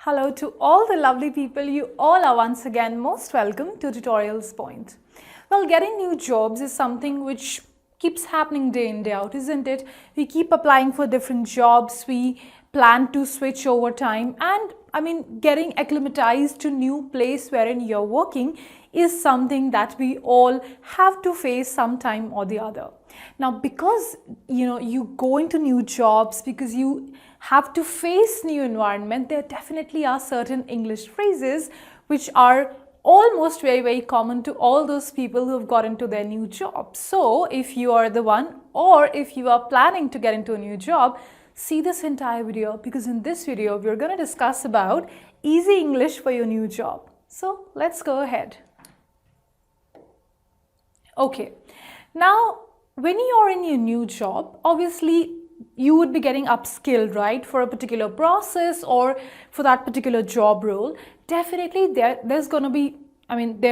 Hello to all the lovely people. You all are once again most welcome to Tutorials Point. Well, getting new jobs is something which keeps happening day in day out, isn't it? We keep applying for different jobs. We plan to switch over time, and getting acclimatized to new place wherein you're working is something that we all have to face sometime or the other. Now, because you go into new jobs, because you have to face new environment, there definitely are certain English phrases which are almost very common to all those people who have got into their new job. So if you are the one, or if you are planning to get into a new job, see this entire video, because in this video we're going to discuss about easy English for your new job. So let's go ahead. Okay, now when you're in your new job, obviously you would be getting upskilled, right, for a particular process or for that particular job role. Definitely there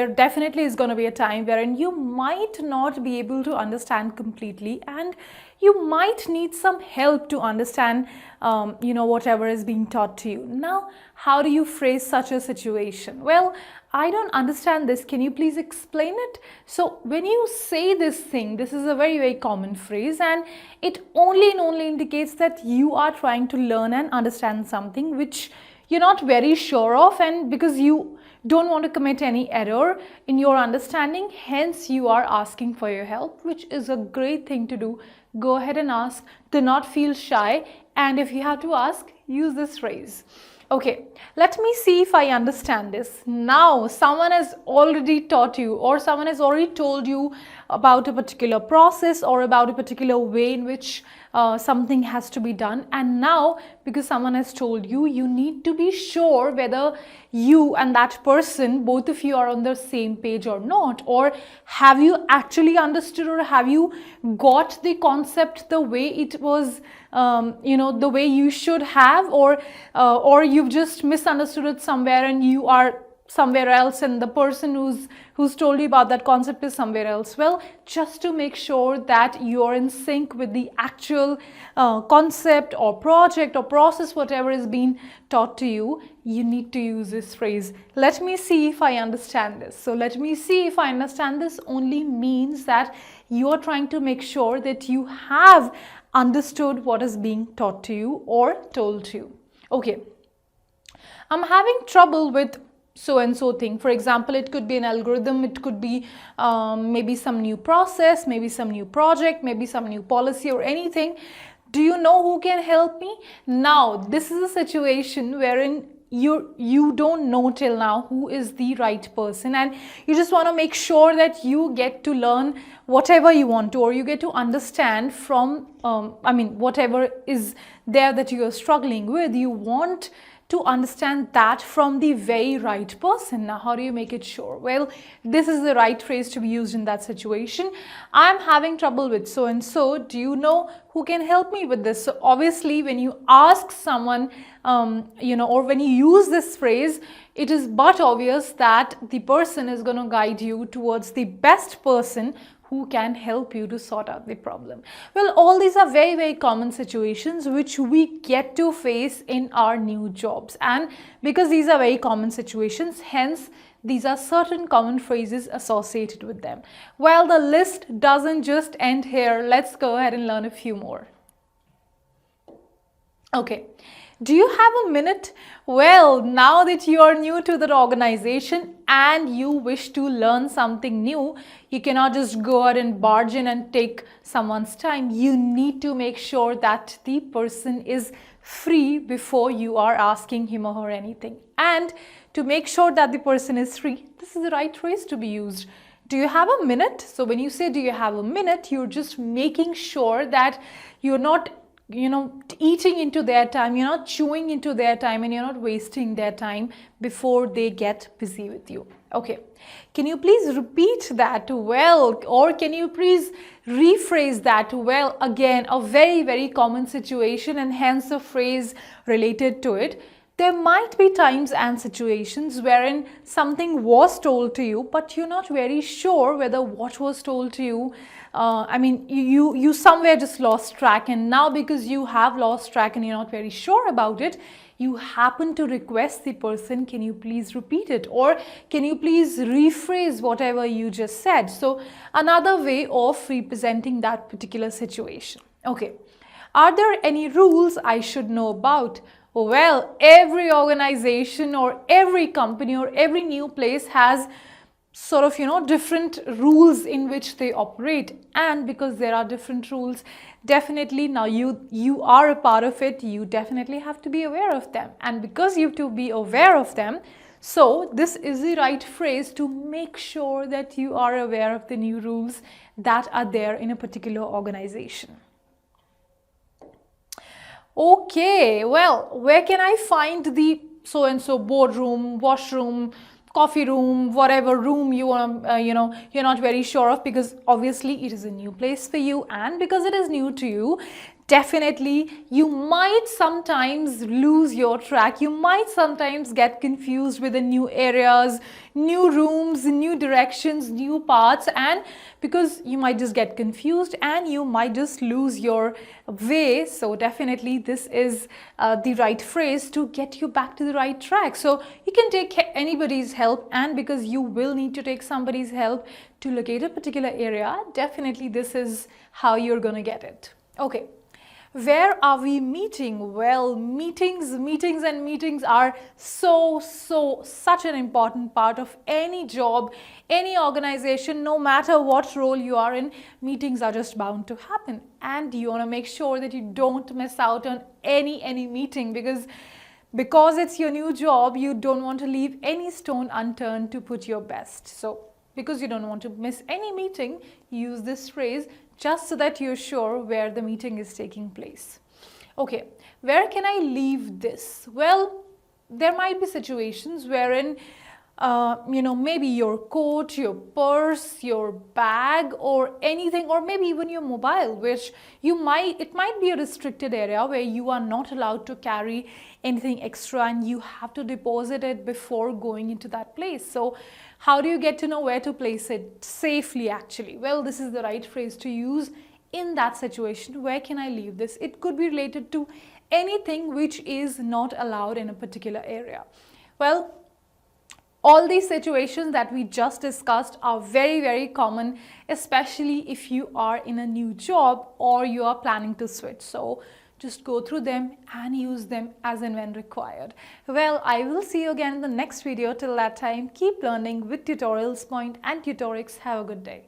definitely is going to be a time wherein you might not be able to understand completely, and you might need some help to understand whatever is being taught to you. Now, how do you phrase such a situation? Well, I don't understand this, can you please explain it? So when you say this thing, this is a very common phrase, and it only indicates that you are trying to learn and understand something which you're not very sure of, and because you don't want to commit any error in your understanding, hence you are asking for your help, which is a great thing to do. Go ahead and ask. Do not feel shy, and if you have to ask, use this phrase. Okay, let me see if I understand this. Now, someone has already taught you, or someone has already told you about a particular process or about a particular way in which something has to be done. And now, because someone has told you, you need to be sure whether you and that person, both of you, are on the same page or not. Or have you actually understood, or have you got the concept the way it was, the way you should have, or you've just misunderstood it somewhere and you are somewhere else, and the person who's told you about that concept is somewhere else. Well, just to make sure that you're in sync with the actual concept or project or process, whatever is being taught to you, you need to use this phrase. Let me see if I understand this. So let me see if I understand this only means that you are trying to make sure that you have understood what is being taught to you or told to you. Okay, I'm having trouble with so and so thing. For example, it could be an algorithm, it could be maybe some new process, maybe some new project, maybe some new policy or anything. Do you know who can help me? Now, this is a situation wherein you don't know till now who is the right person, and you just want to make sure that you get to learn whatever you want to, or you get to understand from whatever is there that you are struggling with. You want to understand that from the very right person. Now, how do you make it sure? Well, this is the right phrase to be used in that situation. I'm having trouble with so and so. Do you know who can help me with this? So obviously, when you ask someone, or when you use this phrase, it is but obvious that the person is going to guide you towards the best person who can help you to sort out the problem. Well, all these are very common situations which we get to face in our new jobs, and because these are very common situations, hence these are certain common phrases associated with them. Well, the list doesn't just end here. Let's go ahead and learn a few more. Okay. Do you have a minute? Well, now that you are new to that organization and you wish to learn something new, you cannot just go out and barge in and take someone's time. You need to make sure that the person is free before you are asking him or her anything. And to make sure that the person is free, this is the right phrase to be used. Do you have a minute? So when you say do you have a minute, you're just making sure that you're not eating into their time, you're not chewing into their time, and you're not wasting their time before they get busy with you. Okay, can you please repeat that well, or can you please rephrase that well? Again, a very common situation, and hence a phrase related to it. There might be times and situations wherein something was told to you, but you're not very sure whether what was told to you, you somewhere just lost track, and now because you have lost track and you're not very sure about it, you happen to request the person, can you please repeat it, or can you please rephrase whatever you just said? So another way of representing that particular situation. Okay, are there any rules I should know about? Well, every organization or every company or every new place has sort of, different rules in which they operate, and because there are different rules, definitely now you are a part of it, you definitely have to be aware of them, and because you have to be aware of them, so this is the right phrase to make sure that you are aware of the new rules that are there in a particular organization. Okay, well, where can I find the so and so boardroom, washroom, coffee room, whatever room you want, you're not very sure of, because obviously it is a new place for you, and because it is new to you, definitely you might sometimes lose your track. You might sometimes get confused with the new areas, new rooms, new directions, new paths, and because you might just get confused and you might just lose your way. So definitely this is the right phrase to get you back to the right track. So you can take anybody's help, and because you will need to take somebody's help to locate a particular area, definitely this is how you're going to get it. Okay. Where are we meeting? Well, meetings are such an important part of any job, any organization, no matter what role you are in. Meetings are just bound to happen, and you want to make sure that you don't miss out on any meeting, because it's your new job, you don't want to leave any stone unturned to put your best. So because you don't want to miss any meeting, use this phrase just so that you're sure where the meeting is taking place. Okay, where can I leave this? Well, there might be situations wherein maybe your coat, your purse, your bag, or anything, or maybe even your mobile, which it might be a restricted area where you are not allowed to carry anything extra, and you have to deposit it before going into that place. So how do you get to know where to place it safely actually? Well, this is the right phrase to use in that situation. Where can I leave this? It could be related to anything which is not allowed in a particular area. Well, all these situations that we just discussed are very common, especially if you are in a new job or you are planning to switch. So just go through them and use them as and when required. Well, I will see you again in the next video. Till that time, keep learning with Tutorials Point and Tutorix. Have a good day.